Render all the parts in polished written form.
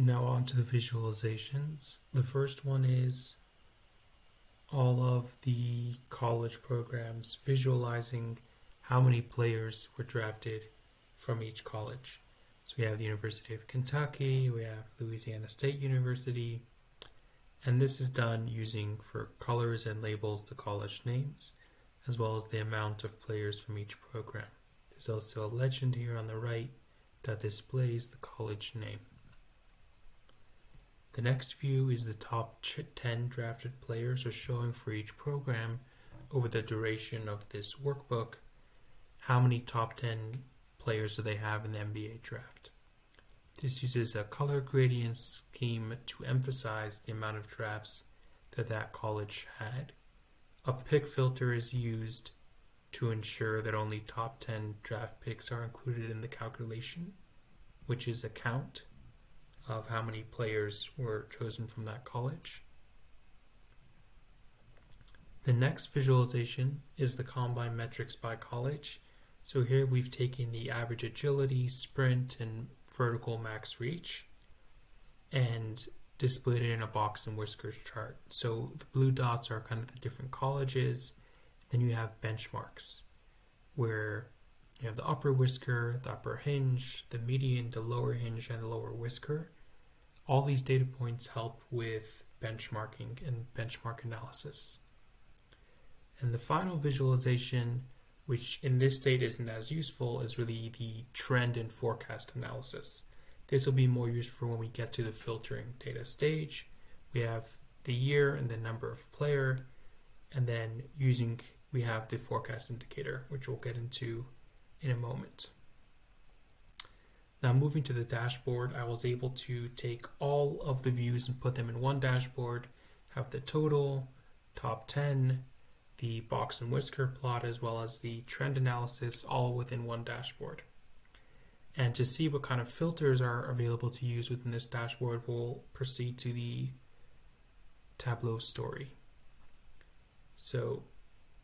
Now on to the visualizations. The first one is all of the college programs visualizing how many players were drafted from each college. So we have the University of Kentucky, we have Louisiana State University, and this is done using for colors and labels the college names, as well as the amount of players from each program. There's also a legend here on the right that displays the college name. The next view is the top 10 drafted players are showing for each program over the duration of this workbook. How many top 10 players do they have in the NBA draft? This uses a color gradient scheme to emphasize the amount of drafts that college had. A pick filter is used to ensure that only top 10 draft picks are included in the calculation, which is a count of how many players were chosen from that college. The next visualization is the combine metrics by college. So here we've taken the average agility, sprint, and vertical max reach and displayed it in a box and whiskers chart. So the blue dots are kind of the different colleges. Then you have benchmarks where you have the upper whisker, the upper hinge, the median, the lower hinge, and the lower whisker. All these data points help with benchmarking and benchmark analysis. And the final visualization, which in this state isn't as useful, is really the trend and forecast analysis. This will be more useful when we get to the filtering data stage. We have the year and the number of player, and then we have the forecast indicator, which we'll get into in a moment. Now moving to the dashboard, I was able to take all of the views and put them in one dashboard, have the total, top 10, the box and whisker plot, as well as the trend analysis all within one dashboard. And to see what kind of filters are available to use within this dashboard, we'll proceed to the Tableau story. So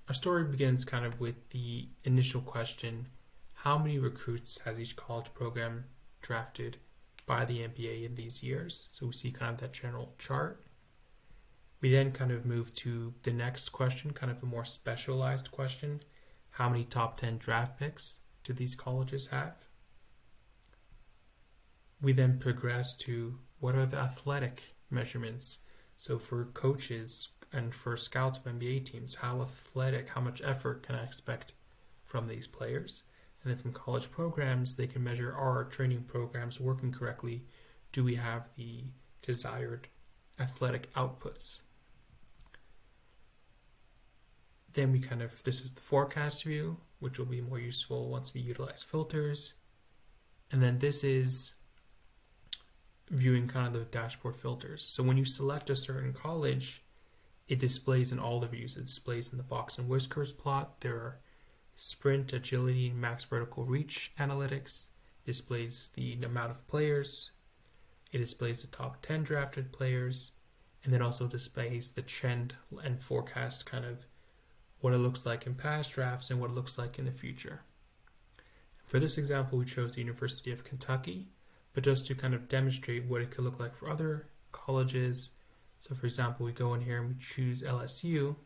our story begins kind of with the initial question: how many recruits has each college program drafted by the NBA in these years? So we see kind of that general chart. We then kind of move to the next question, kind of a more specialized question. How many top 10 draft picks do these colleges have? We then progress to what are the athletic measurements? So for coaches and for scouts of NBA teams, how athletic, how much effort can I expect from these players? And then from college programs, they can measure, are our training programs working correctly? Do we have the desired athletic outputs? Then this is the forecast view, which will be more useful once we utilize filters. And then this is viewing kind of the dashboard filters. So when you select a certain college, it displays in all the views. It displays in the box and whiskers plot. There are sprint, agility, max vertical reach analytics. It displays the amount of players. It displays the top 10 drafted players. And then also displays the trend and forecast, kind of what it looks like in past drafts and what it looks like in the future. For this example, we chose the University of Kentucky, but just to kind of demonstrate what it could look like for other colleges. So for example, we go in here and we choose LSU.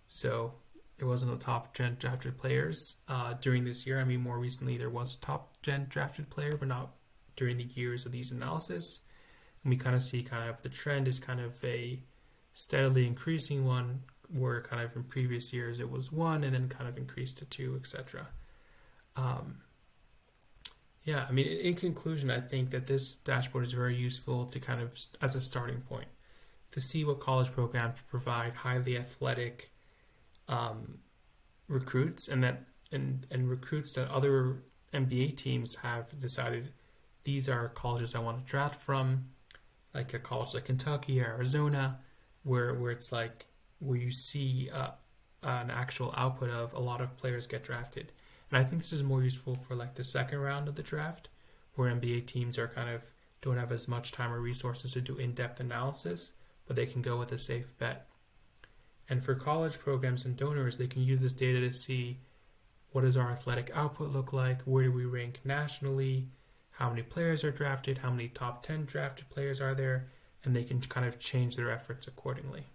So there wasn't a top 10 drafted players during this year. I mean, more recently there was a top 10 drafted player, but not during the years of these analysis. And we kind of see kind of the trend is kind of a steadily increasing one, where kind of in previous years it was 1 and then kind of increased to 2, etc. Yeah, I mean, in conclusion, I think that this dashboard is very useful to kind of as a starting point to see what college programs provide highly athletic recruits, and recruits that other NBA teams have decided these are colleges I want to draft from, like a college like Kentucky or Arizona, where it's like where you see an actual output of a lot of players get drafted. And I think this is more useful for like the second round of the draft, where NBA teams are kind of don't have as much time or resources to do in-depth analysis, but they can go with a safe bet. And for college programs and donors, they can use this data to see what does our athletic output look like, where do we rank nationally, how many players are drafted, how many top 10 drafted players are there, and they can kind of change their efforts accordingly.